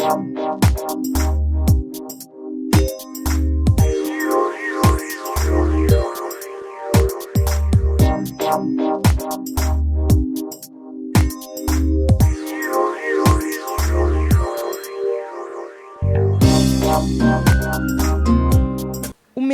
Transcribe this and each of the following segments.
Uma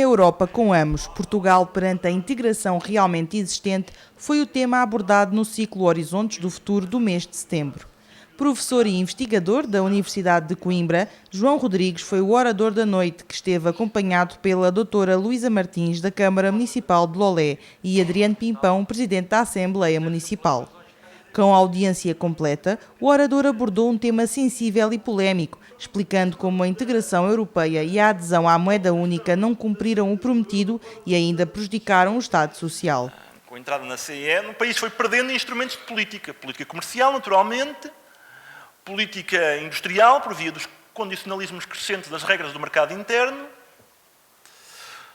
Europa com ambos, Portugal perante a integração realmente existente, foi o tema abordado no ciclo Horizontes do Futuro do mês de setembro. Professor e investigador da Universidade de Coimbra, João Rodrigues foi o orador da noite, que esteve acompanhado pela doutora Luísa Martins, da Câmara Municipal de Lolé, e Adriano Pimpão, presidente da Assembleia Municipal. Com a audiência completa, o orador abordou um tema sensível e polémico, explicando como a integração europeia e a adesão à moeda única não cumpriram o prometido e ainda prejudicaram o Estado Social. Com a entrada na CE, o país foi perdendo instrumentos de política comercial, naturalmente, política industrial, por via dos condicionalismos crescentes das regras do mercado interno.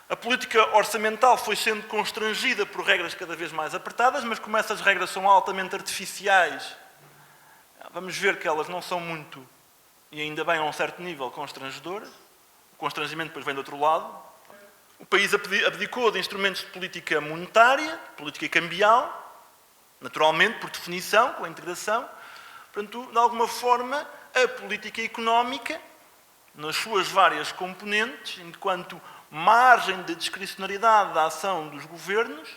A política orçamental foi sendo constrangida por regras cada vez mais apertadas, mas como essas regras são altamente artificiais, vamos ver que elas não são muito, e ainda bem a um certo nível, constrangedoras. O constrangimento depois vem do outro lado. O país abdicou de instrumentos de política monetária, política cambial, naturalmente, por definição, com a integração. Portanto, de alguma forma, a política económica, nas suas várias componentes, enquanto margem de discricionariedade da ação dos governos,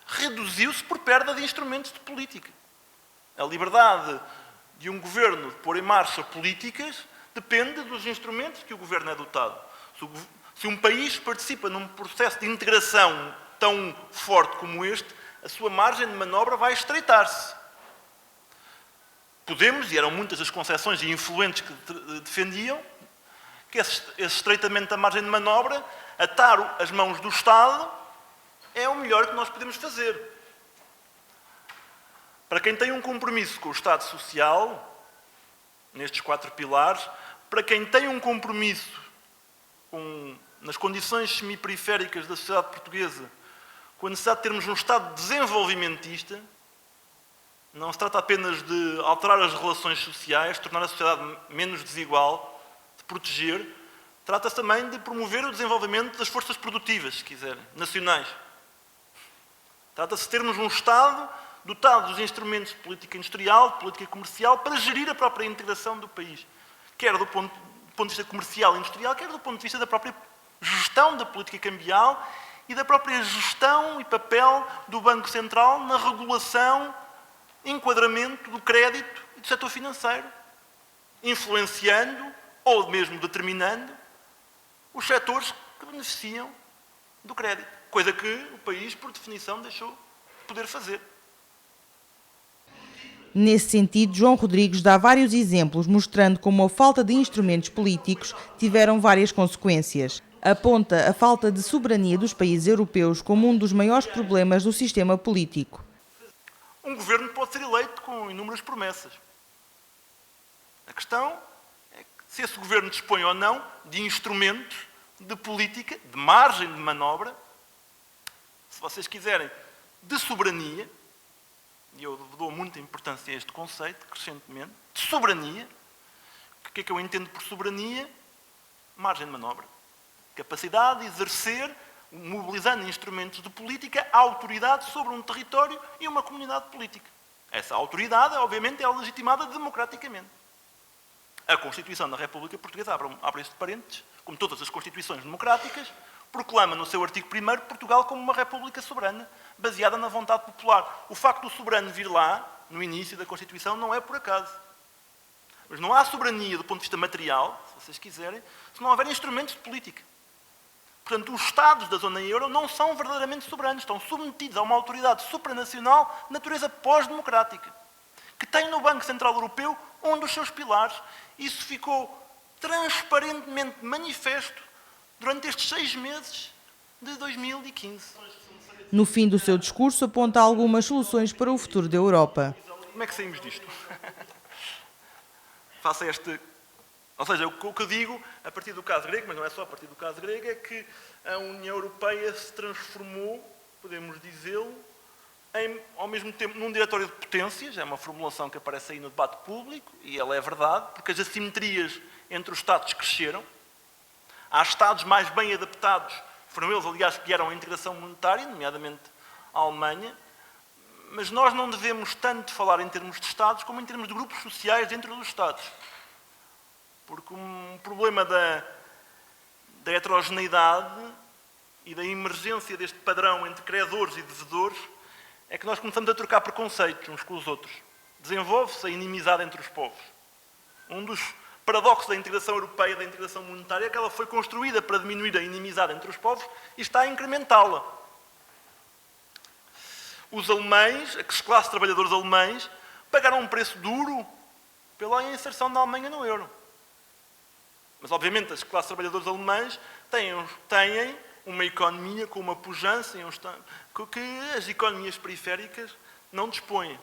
reduziu-se por perda de instrumentos de política. A liberdade de um governo de pôr em marcha políticas depende dos instrumentos que o governo é dotado. Se um país participa num processo de integração tão forte como este, a sua margem de manobra vai estreitar-se. Podemos, e eram muitas as concessões e influentes que defendiam, que esse estreitamento da margem de manobra, atar as mãos do Estado, é o melhor que nós podemos fazer. Para quem tem um compromisso com o Estado Social, nestes 4 pilares, para quem tem um compromisso nas condições semiperiféricas da sociedade portuguesa, com a necessidade de termos um Estado desenvolvimentista, não se trata apenas de alterar as relações sociais, tornar a sociedade menos desigual, proteger, trata-se também de promover o desenvolvimento das forças produtivas, se quiserem, nacionais. Trata-se de termos um Estado dotado dos instrumentos de política industrial, de política comercial, para gerir a própria integração do país, quer do ponto de vista comercial e industrial, quer do ponto de vista da própria gestão da política cambial e da própria gestão e papel do Banco Central na regulação, enquadramento do crédito e do setor financeiro, influenciando ou mesmo determinando os setores que beneficiam do crédito. Coisa que o país, por definição, deixou de poder fazer. Nesse sentido, João Rodrigues dá vários exemplos, mostrando como a falta de instrumentos políticos tiveram várias consequências. Aponta a falta de soberania dos países europeus como um dos maiores problemas do sistema político. Um governo pode ser eleito com inúmeras promessas. A questão se esse governo dispõe ou não de instrumentos de política, de margem de manobra, se vocês quiserem, de soberania, e eu dou muita importância a este conceito, crescentemente, de soberania. O que é que eu entendo por soberania? Margem de manobra. Capacidade de exercer, mobilizando instrumentos de política, a autoridade sobre um território e uma comunidade política. Essa autoridade, obviamente, é legitimada democraticamente. A Constituição da República Portuguesa, abre este parênteses, como todas as Constituições democráticas, proclama no seu artigo 1º Portugal como uma república soberana, baseada na vontade popular. O facto do soberano vir lá, no início da Constituição, não é por acaso. Mas não há soberania do ponto de vista material, se vocês quiserem, se não houver instrumentos de política. Portanto, os Estados da zona euro não são verdadeiramente soberanos, estão submetidos a uma autoridade supranacional de natureza pós-democrática, que tem no Banco Central Europeu um dos seus pilares. Isso ficou transparentemente manifesto durante estes 6 meses de 2015. No fim do seu discurso, aponta algumas soluções para o futuro da Europa. Como é que saímos disto? Faça este... Ou seja, o que eu digo, a partir do caso grego, mas não é só a partir do caso grego, é que a União Europeia se transformou, podemos dizê-lo, ao mesmo tempo, num diretório de potências, é uma formulação que aparece aí no debate público, e ela é verdade, porque as assimetrias entre os Estados cresceram. Há Estados mais bem adaptados, foram eles, aliás, que guiaram a integração monetária, nomeadamente a Alemanha, mas nós não devemos tanto falar em termos de Estados como em termos de grupos sociais dentro dos Estados. Porque um problema da heterogeneidade e da emergência deste padrão entre credores e devedores é que nós começamos a trocar preconceitos uns com os outros. Desenvolve-se a inimizade entre os povos. Um dos paradoxos da integração europeia, da integração monetária, é que ela foi construída para diminuir a inimizade entre os povos e está a incrementá-la. Os alemães, as classes trabalhadoras alemães, pagaram um preço duro pela inserção da Alemanha no euro. Mas, obviamente, as classes trabalhadoras alemãs têm uma economia com uma pujança que as economias periféricas não dispõem.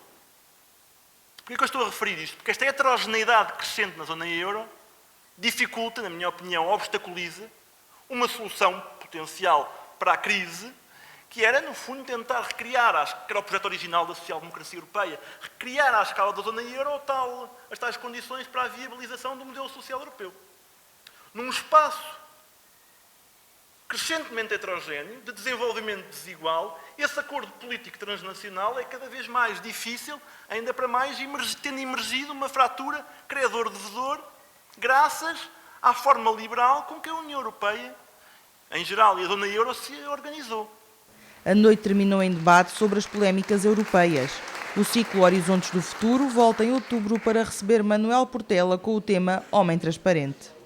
Porquê é que eu estou a referir isto? Porque esta heterogeneidade crescente na zona euro dificulta, na minha opinião, obstaculiza uma solução potencial para a crise, que era, no fundo, tentar recriar, que era o projeto original da social-democracia europeia, recriar à escala da zona euro as tais condições para a viabilização do modelo social europeu. Num espaço crescentemente heterogéneo, de desenvolvimento desigual, esse acordo político transnacional é cada vez mais difícil, ainda para mais tendo emergido uma fratura credor-devedor, graças à forma liberal com que a União Europeia, em geral, e a zona euro se organizou. A noite terminou em debate sobre as polémicas europeias. O ciclo Horizontes do Futuro volta em outubro para receber Manuel Portela com o tema Homem Transparente.